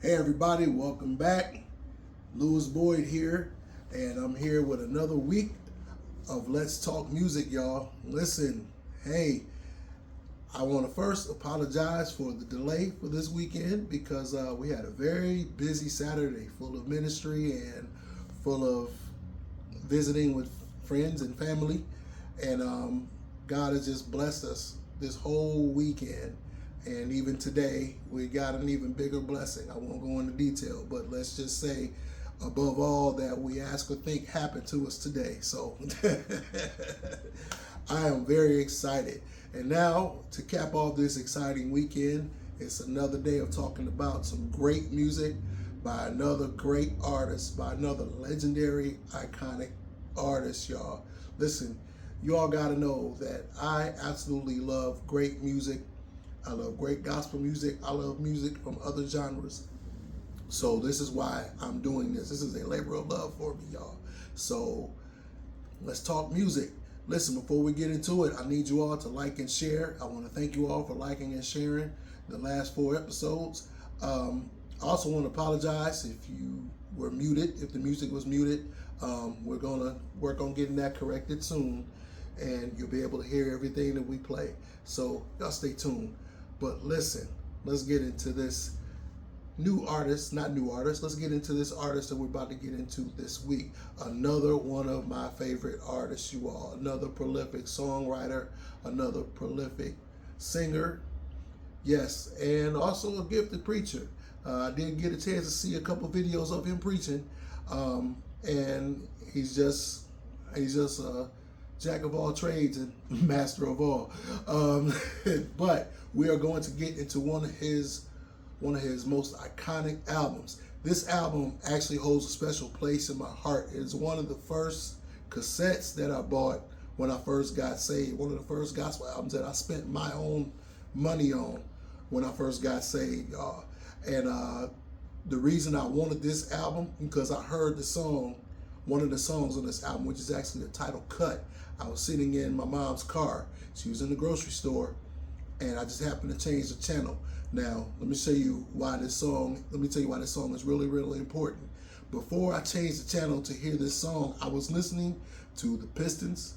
Hey everybody, welcome back. Lewis Boyd here, and I'm here with another week of Let's Talk Music, y'all. Listen, hey, I want to first apologize for the delay for this weekend because we had a very busy Saturday full of ministry and full of visiting with friends and family, and God has just blessed us this whole weekend. And even today, we got an even bigger blessing. I won't go into detail, but let's just say, above all that we ask or think happened to us today. So I am very excited. And now, to cap off this exciting weekend, it's another day of talking about some great music by another great artist, by another legendary, iconic artist, y'all. Listen, you all got to know that I absolutely love great music. I love great gospel music. I love music from other genres. So this is why I'm doing this. This is a labor of love for me, y'all. So let's talk music. Listen, before we get into it, I need you all to like and share. I want to thank you all for liking and sharing the last 4 episodes. I also want to apologize if you were muted, if the music was muted. We're going to work on getting that corrected soon, and you'll be able to hear everything that we play. So y'all stay tuned. But listen, let's get into this let's get into this artist that we're about to get into this week. Another one of my favorite artists, you all. Another prolific songwriter, another prolific singer, yes, and also a gifted preacher. I did get a chance to see a couple videos of him preaching, and he's just a jack of all trades and master of all. But we are going to get into one of his most iconic albums. This album actually holds a special place in my heart. It is one of the first cassettes that I bought when I first got saved. One of the first gospel albums that I spent my own money on when I first got saved, y'all. And the reason I wanted this album, because I heard the song, one of the songs on this album, which is actually the title cut. I was sitting in my mom's car. She was in the grocery store, and I just happened to change the channel. Now, let me tell you why this song is really, really important. Before I changed the channel to hear this song, I was listening to the Pistons,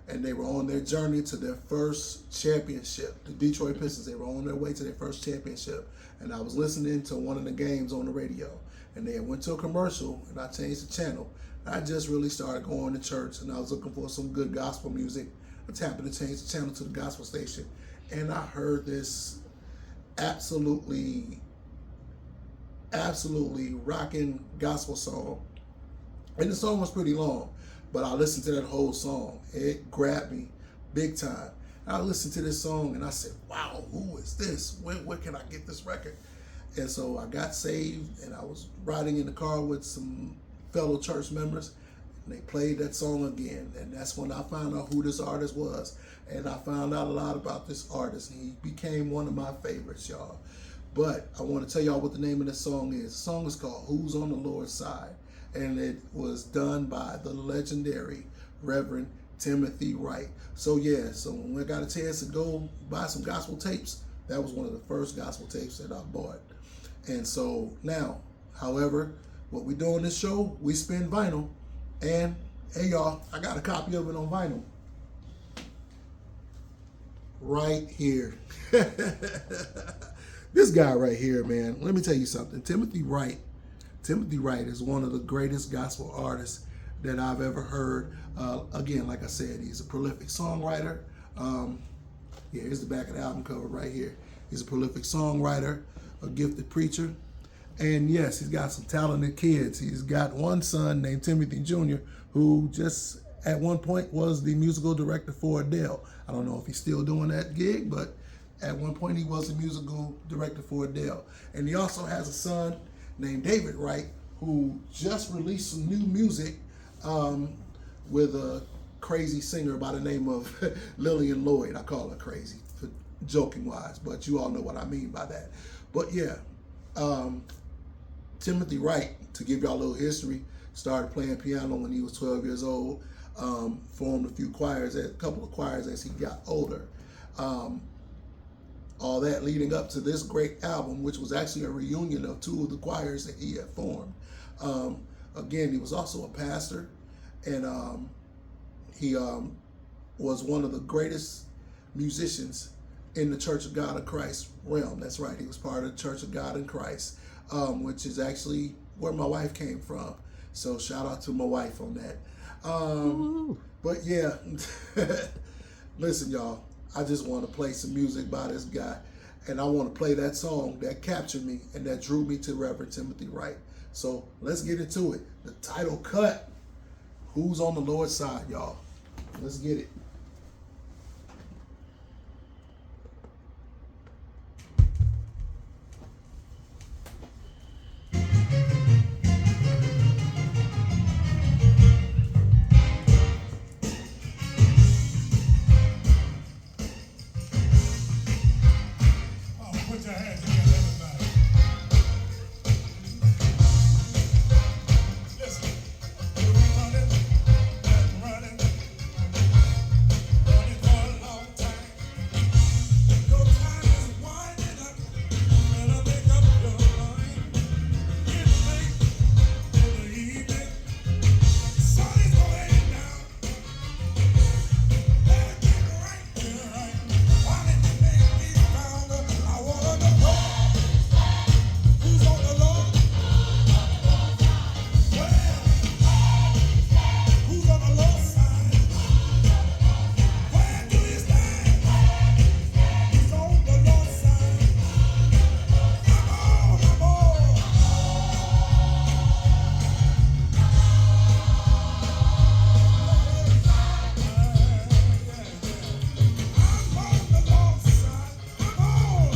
and they were on their journey to their first championship. The Detroit Pistons, they were on their way to their first championship. And I was listening to one of the games on the radio, and they went to a commercial, and I changed the channel. I just really started going to church, and I was looking for some good gospel music. I just happened to change the channel to the gospel station, and I heard this absolutely rocking gospel song. And the song was pretty long, but I listened to that whole song. It grabbed me big time. And I listened to this song, and I said, wow, who is this? Where can I get this record? And so I got saved, and I was riding in the car with some fellow church members, and they played that song again, and that's when I found out who this artist was, and I found out a lot about this artist, and he became one of my favorites, y'all. But I want to tell y'all what the name of this song is. The song is called Who's on the Lord's Side, and it was done by the legendary Reverend Timothy Wright. So when I got a chance to go buy some gospel tapes, that was one of the first gospel tapes that I bought. And so now, however, what we do on this show, we spin vinyl, and hey y'all, I got a copy of it on vinyl right here. This guy right here, man, let me tell you something. Timothy Wright is one of the greatest gospel artists that I've ever heard. Again, like I said, he's a prolific songwriter. Here's the back of the album cover right here. He's a prolific songwriter, a gifted preacher. And yes, he's got some talented kids. He's got one son named Timothy Jr., who just at one point was the musical director for Adele. I don't know if he's still doing that gig, but at one point he was the musical director for Adele. And he also has a son named David Wright, who just released some new music with a crazy singer by the name of Lillian Lloyd. I call her crazy, joking wise, but you all know what I mean by that. But yeah, Timothy Wright, to give y'all a little history, started playing piano when he was 12 years old, formed a couple of choirs as he got older. all that leading up to this great album, which was actually a reunion of two of the choirs that he had formed. Again, he was also a pastor, and he was one of the greatest musicians in the Church of God in Christ realm. That's right, he was part of the Church of God in Christ, which is actually where my wife came from. So shout out to my wife on that. But yeah, listen, y'all, I just want to play some music by this guy, and I want to play that song that captured me and that drew me to Reverend Timothy Wright. So let's get into it. The title cut, Who's on the Lord's Side, y'all? Let's get it. Put your hands together, everybody. Listen, we've been running and running for a long time. Your time is winding up. Better make up your mind. It's late in the evening. Sun is going down. Better get right, get right. Why did you make me found? I wanna know who's on the Lord. Well, who's on the Lord's side? Where do you stand? Who's on the Lord's side? I'm on, I'm on. I'm on the Lord's side. I'm on.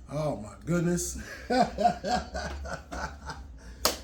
Oh my goodness.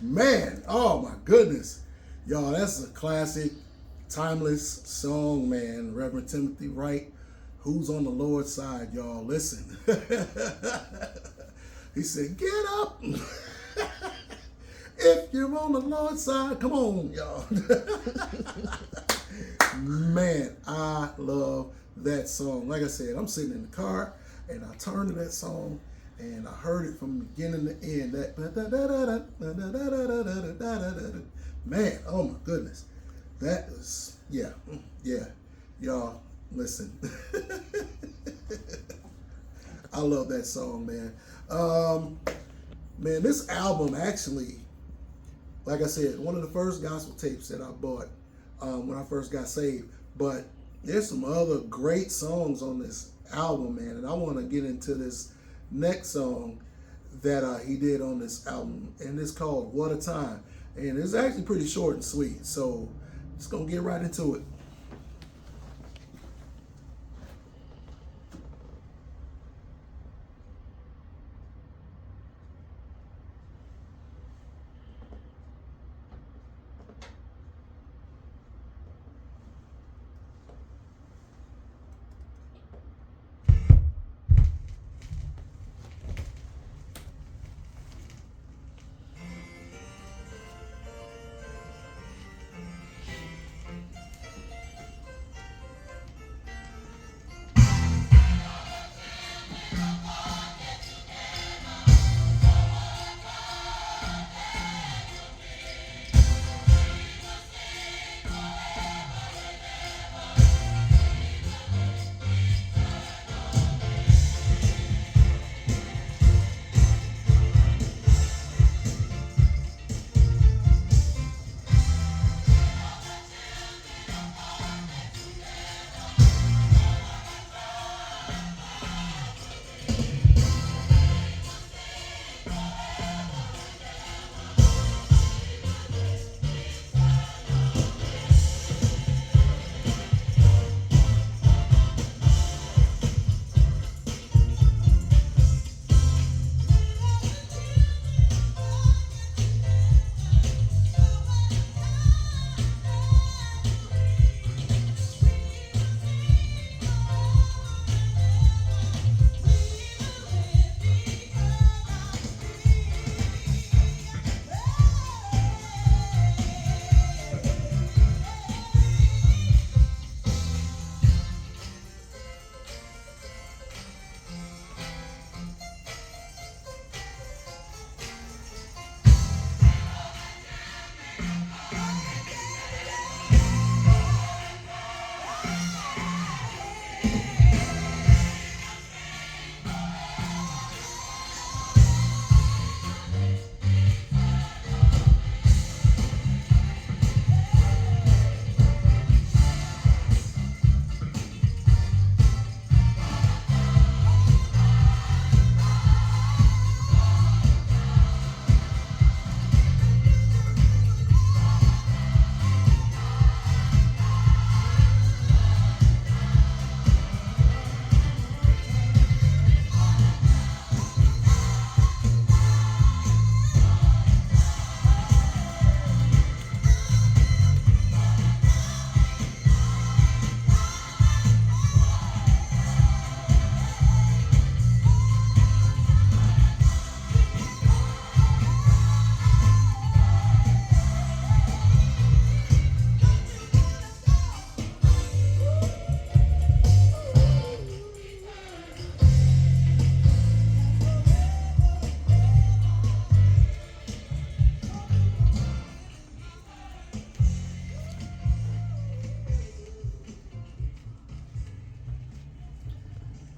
Man, oh my goodness. Y'all, that's a classic, timeless song, man. Reverend Timothy Wright, Who's on the Lord's Side, y'all. Listen. He said, get up. If you're on the Lord's side, come on, y'all. Man, I love that song. Like I said, I'm sitting in the car and I turned to that song and I heard it from beginning to end. That man, oh my goodness. That is, yeah. Y'all, listen. I love that song, man. Man, this album actually, like I said, one of the first gospel tapes that I bought when I first got saved. But there's some other great songs on this album, man. And I want to get into this next song that he did on this album, and it's called "What a Time," and it's actually pretty short and sweet. So just gonna get right into it.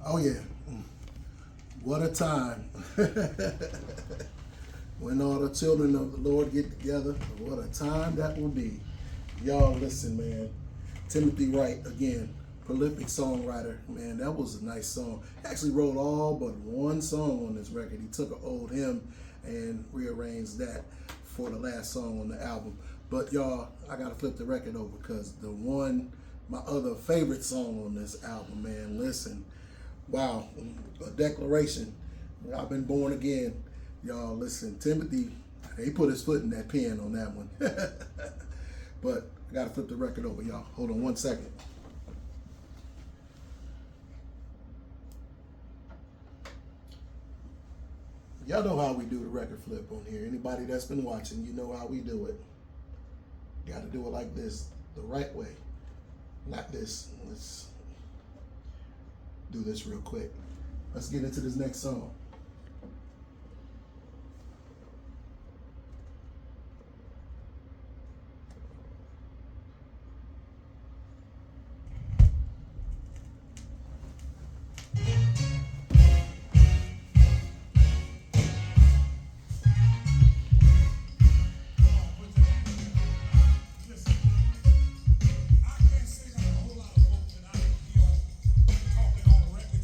Oh yeah, what a time. When all the children of the Lord get together, what a time that will be. Y'all listen, man. Timothy Wright, again, prolific songwriter. Man, that was a nice song. He actually wrote all but one song on this record. He took an old hymn and rearranged that for the last song on the album. But y'all, I gotta flip the record over because my other favorite song on this album, man, listen. Wow, a declaration. I've been born again. Y'all listen, Timothy, he put his foot in that pen on that one. But I gotta flip the record over, y'all. Hold on one second. Y'all know how we do the record flip on here. Anybody that's been watching, you know how we do it. Gotta do it like this, the right way. Not this. Let's do this real quick. Let's get into this next song. I can't say that a whole lot of folks that I hear talking on the record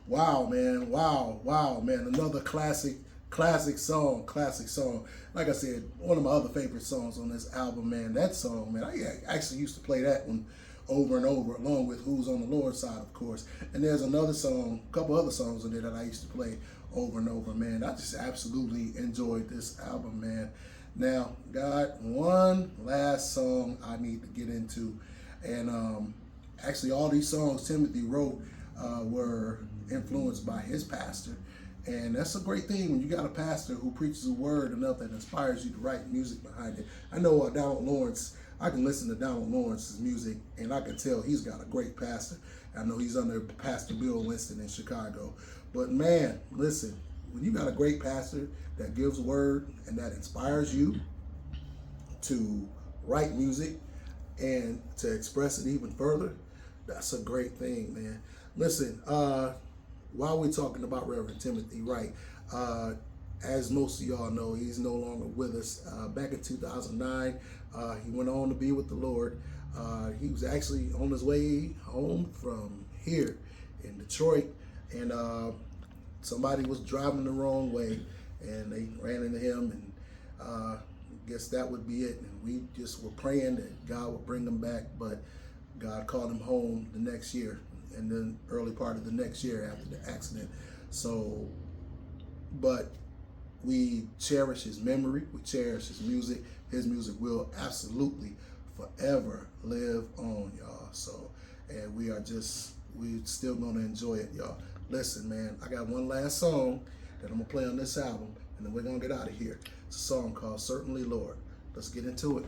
Wow, man. Wow, man. Another classic song. Like I said, one of my other favorite songs on this album, man. That song, man, I actually used to play that one over and over, along with Who's on the Lord's Side, of course. And there's another song, a couple other songs in there that I used to play over and over, man. I just absolutely enjoyed this album, man. Now, got one last song I need to get into. And actually, all these songs Timothy wrote were influenced by his pastor. And that's a great thing when you got a pastor who preaches a word enough that inspires you to write music behind it. I know Donald Lawrence, I can listen to Donald Lawrence's music and I can tell he's got a great pastor. I know he's under Pastor Bill Winston in Chicago. But man, listen, when you got a great pastor that gives word and that inspires you to write music and to express it even further, that's a great thing, man. Listen, while we're talking about Reverend Timothy Wright, as most of y'all know, he's no longer with us. Back in 2009, he went on to be with the Lord. He was actually on his way home from here in Detroit, and somebody was driving the wrong way, and they ran into him, and I guess that would be it. And we just were praying that God would bring him back, but God called him home the next year, and then early part of the next year after the accident. So, but we cherish his memory, we cherish his music. His music will absolutely forever live on, y'all. So, and we're still gonna enjoy it, y'all. Listen, man, I got one last song that I'm gonna play on this album, and then we're gonna get out of here. It's a song called Certainly Lord. Let's get into it.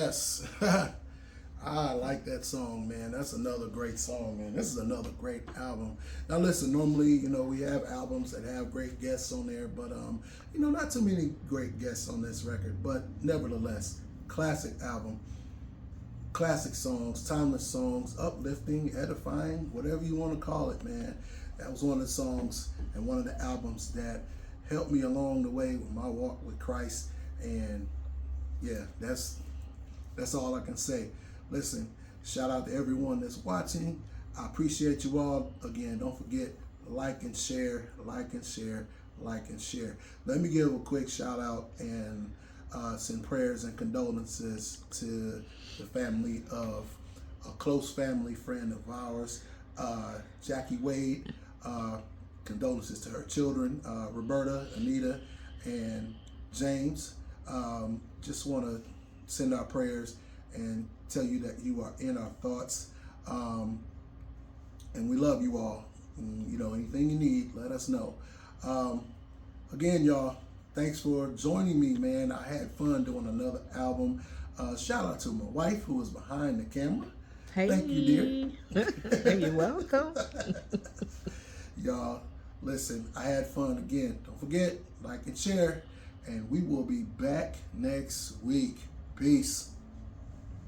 Yes. I like that song, man. That's another great song, man. This is another great album. Now, listen. Normally, we have albums that have great guests on there, but not too many great guests on this record. But nevertheless, classic album, classic songs, timeless songs, uplifting, edifying, whatever you want to call it, man. That was one of the songs and one of the albums that helped me along the way with my walk with Christ. And yeah, that's all I can say. Listen, shout out to everyone that's watching. I appreciate you all. Again, don't forget, like and share, like and share, like and share. Let me give a quick shout out and send prayers and condolences to the family of a close family friend of ours, Jackie Wade. Condolences to her children, Roberta, Anita, and James. Just want to send our prayers and tell you that you are in our thoughts, and we love you all. And, anything you need, let us know. Again, y'all, thanks for joining me, man. I had fun doing another album. Shout out to my wife who is behind the camera. Hey. Thank you, dear. You're welcome. Y'all, listen, I had fun again. Don't forget, like and share, and we will be back next week. Peace.